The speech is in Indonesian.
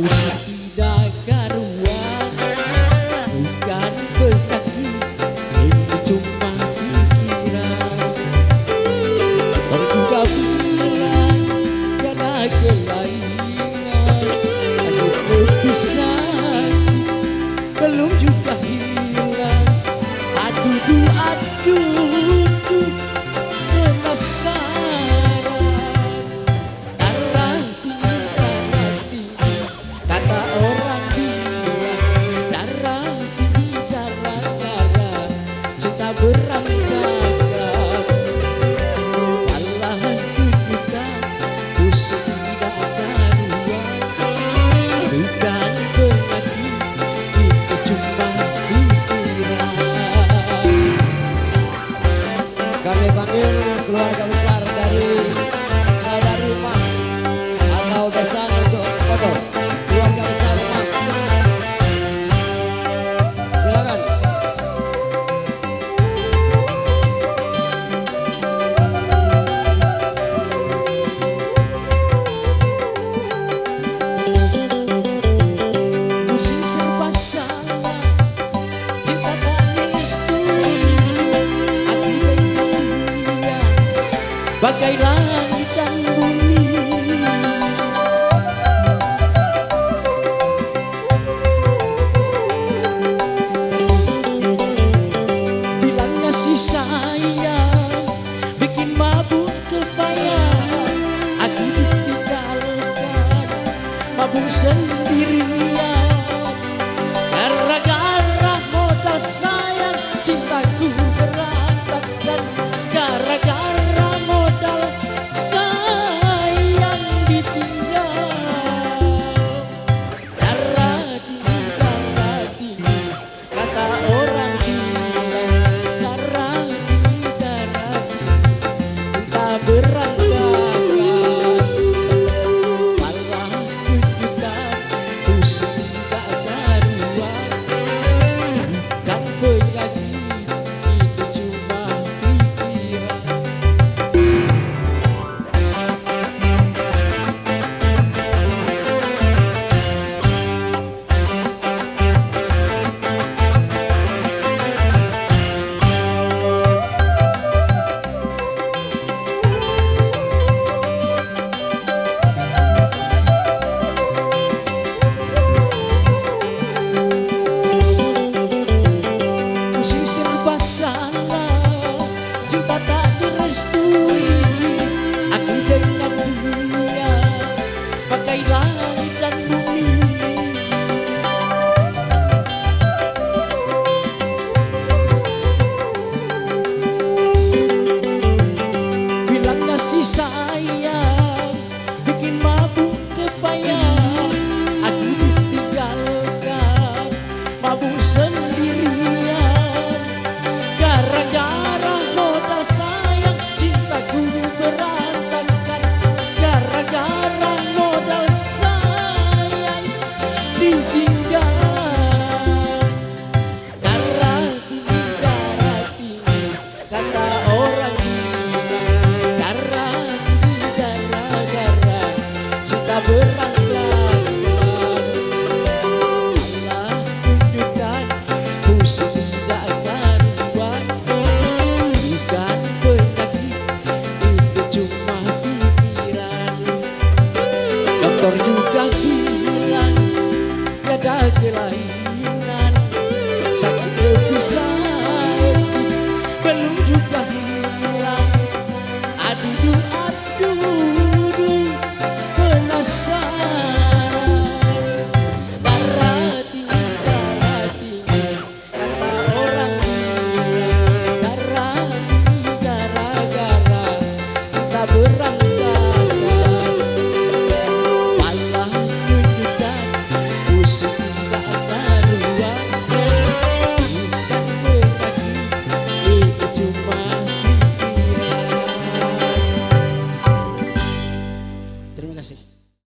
Pusing tidak karuan, bukan penyakit, ini cuma pikiran. Baru juga bilang karena kelainan, lanjut berpisah, belum juga hilang. Aduh, aduh, penasaran. Darah tinggi, kata orang bilang. Darah tinggi, darah, cinta berantakan. Malah kita pusing tidak karuan, bukan penyakit, itu cuma pikiran. Kami panggil keluarga besar dari saudari Mak atau besan untuk foto keluarga besar Mak. Silakan. Pusing serba salah, cinta tak direstui. Aku dengan dia bagai langit dan bumi. Bilangnya si sayang bikin mabuk kebayang. Aku ditinggalkan mabuk sendirian. Gara-gara modal sayang cintaku berantakan. Gara-gara modal sayang ditinggal. Darah tinggi, kata orang bilang. Darah tinggi, tak berantakan. Malah kita pusing tak karuan, bukan penyakit, itu cuma pikiran. Pusing serba salah, cinta tak direstui. Aku dengan dia bagai langit dan bumi. Bilangnya si sayang bikin mabuk kebayang. Aku ditinggalkan mabuk sendirian. Gara-gara modal sayang cintaku berantakan. Gara-gara modal sayang